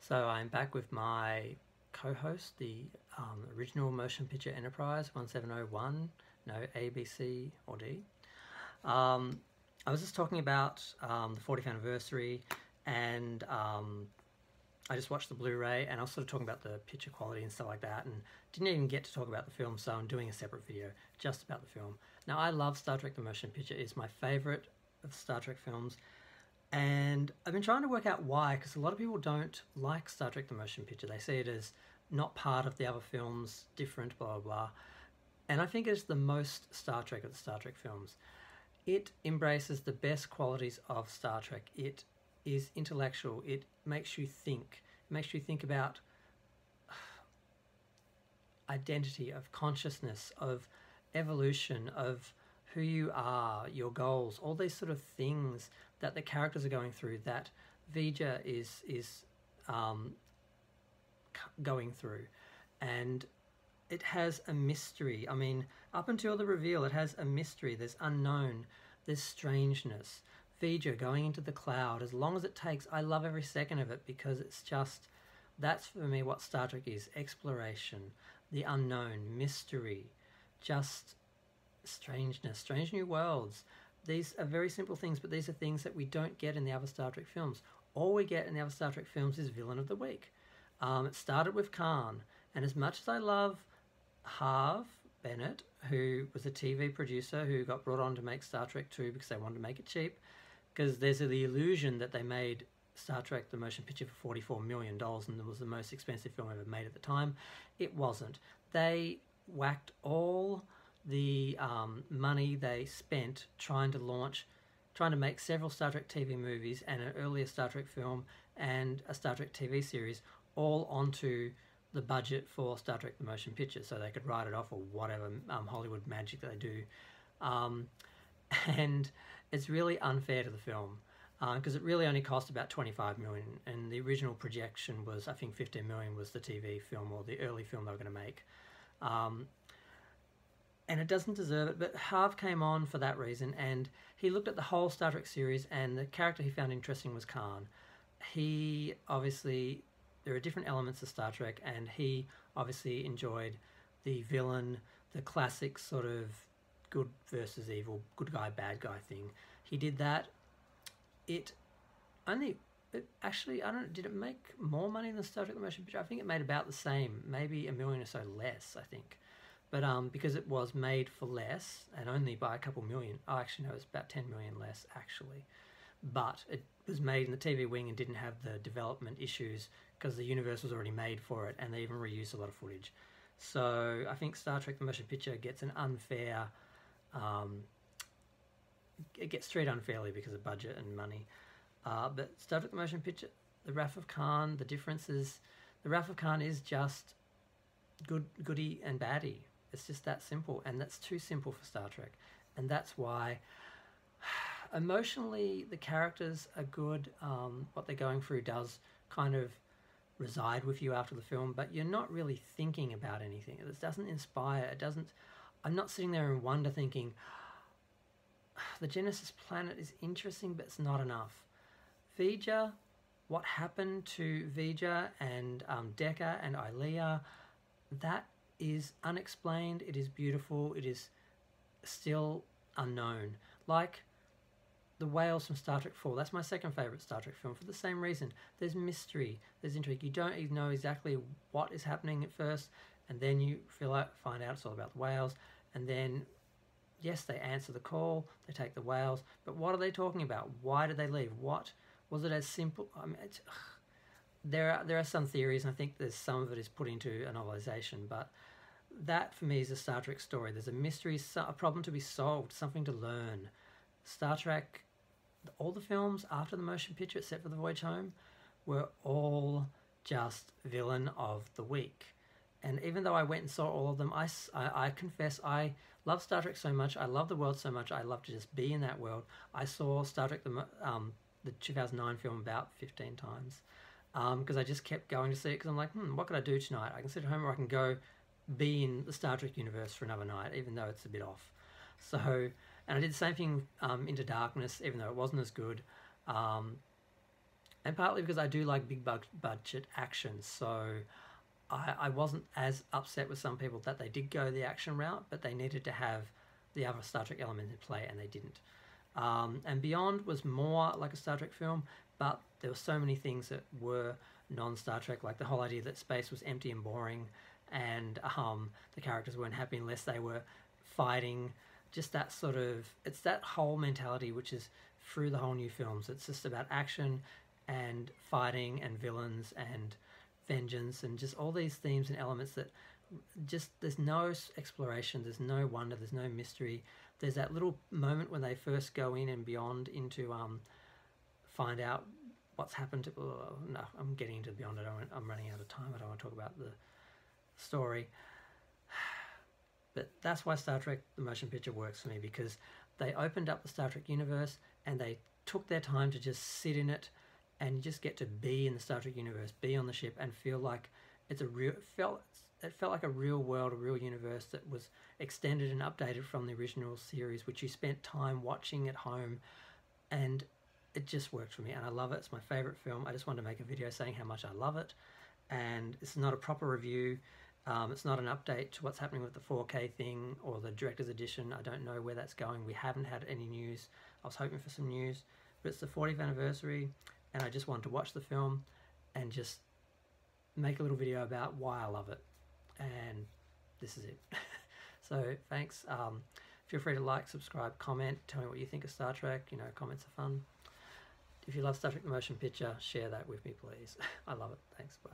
So I'm back with my co-host, the original Motion Picture Enterprise 1701, no A, B, C, or D. Um, I was just talking about the 40th anniversary, and I just watched the Blu-ray, and I was sort of talking about the picture quality and stuff like that, and didn't even get to talk about the film, so I'm doing a separate video just about the film. Now, I love Star Trek The Motion Picture. It's my favorite of Star Trek films. And I've been trying to work out why, because a lot of people don't like Star Trek The Motion Picture. They see it as not part of the other films, different, blah, blah, blah. And I think it's the most Star Trek of the Star Trek films. It embraces the best qualities of Star Trek. It is intellectual. It makes you think. It makes you think about identity, of consciousness, of evolution, of who you are, your goals, all these sort of things that the characters are going through, that Vija is going through. And it has a mystery. I mean, up until the reveal, it has a mystery. There's unknown, there's strangeness. Vija going into the cloud, as long as it takes, I love every second of it, because it's just, that's for me what Star Trek is: exploration, the unknown, mystery, just strangeness, strange new worlds. These are very simple things, but these are things that we don't get in the other Star Trek films. All we get in the other Star Trek films is villain of the week. It started with Khan, and as much as I love Harve Bennett, who was a TV producer who got brought on to make Star Trek 2 because they wanted to make it cheap, because there's the illusion that they made Star Trek The Motion Picture for $44 million and it was the most expensive film ever made at the time. It wasn't. They whacked all the money they spent trying to make several Star Trek TV movies and an earlier Star Trek film and a Star Trek TV series all onto the budget for Star Trek The Motion Picture, so they could write it off, or whatever Hollywood magic that they do. And it's really unfair to the film, because it really only cost about $25 million, and the original projection was, I think, $15 million was the TV film, or the early film they were going to make. And it doesn't deserve it, but Harve came on for that reason, and he looked at the whole Star Trek series, and the character he found interesting was Khan. He obviously, there are different elements of Star Trek, and he obviously enjoyed the villain, the classic sort of good versus evil, good guy, bad guy thing. He did that. Actually, I don't, did it make more money than Star Trek The Motion Picture? I think it made about the same, maybe $1 million or so less, I think. But because it was made for less, and only by a couple million, oh, actually no, it's about 10 million less, actually. But it was made in the TV wing and didn't have the development issues, because the universe was already made for it, and they even reused a lot of footage. So I think Star Trek The Motion Picture gets an unfair, it gets treated unfairly because of budget and money. But Star Trek The Motion Picture, The Wrath of Khan, the difference is, The Wrath of Khan is just goody and baddie. It's just that simple, and that's too simple for Star Trek. And that's why emotionally the characters are good. What they're going through does kind of reside with you after the film, but you're not really thinking about anything. It doesn't inspire. It doesn't. I'm not sitting there in wonder thinking, the Genesis planet is interesting, but it's not enough. Vija, what happened to Vija and Decca and Ilea, that is unexplained. It is beautiful. It is still unknown. Like the whales from Star Trek 4. That's my second favourite Star Trek film for the same reason. There's mystery. There's intrigue. You don't even know exactly what is happening at first, and then you find out it's all about the whales. And then, yes, they answer the call. They take the whales. But what are they talking about? Why did they leave? What was it as simple? I mean, there are some theories, and I think there's some of it is put into a novelization, but that for me is a Star Trek story. There's a mystery, a problem to be solved, something to learn. Star Trek, all the films after the motion picture, except for The Voyage Home, were all just villain of the week. And even though I went and saw all of them, I confess I love Star Trek so much. I love the world so much. I love to just be in that world. I saw Star Trek, the 2009 film, about 15 times. Because I just kept going to see it, because I'm like, what could I do tonight? I can sit at home, or I can go be in the Star Trek universe for another night, even though it's a bit off. So, and I did the same thing Into Darkness, even though it wasn't as good. And partly because I do like big budget action, so I wasn't as upset with some people that they did go the action route, but they needed to have the other Star Trek elements in play, and they didn't. And Beyond was more like a Star Trek film, but there were so many things that were non-Star Trek, like the whole idea that space was empty and boring, and the characters weren't happy unless they were fighting. Just that sort of, it's that whole mentality which is through the whole new films. It's just about action and fighting and villains and vengeance and just all these themes and elements that just, there's no exploration, there's no wonder, there's no mystery. There's that little moment when they first go in and Beyond into find out what's happened to, no, I'm getting into Beyond. I'm running out of time. I don't want to talk about the story. But that's why Star Trek the motion picture works for me, because they opened up the Star Trek universe and they took their time to just sit in it, and you just get to be in the Star Trek universe, be on the ship, and feel like it's a real, it felt like a real world, a real universe that was extended and updated from the original series, which you spent time watching at home, and it just worked for me, and I love it. It's my favorite film. I just wanted to make a video saying how much I love it, and it's not a proper review. It's not an update to what's happening with the 4K thing or the director's edition. I don't know where that's going. We haven't had any news. I was hoping for some news, but it's the 40th anniversary, and I just wanted to watch the film and just make a little video about why I love it, and this is it. So thanks. Feel free to like, subscribe, comment, tell me what you think of Star Trek. You know, comments are fun. If you love Star Trek the motion picture, share that with me, please. I love it. Thanks. Bye.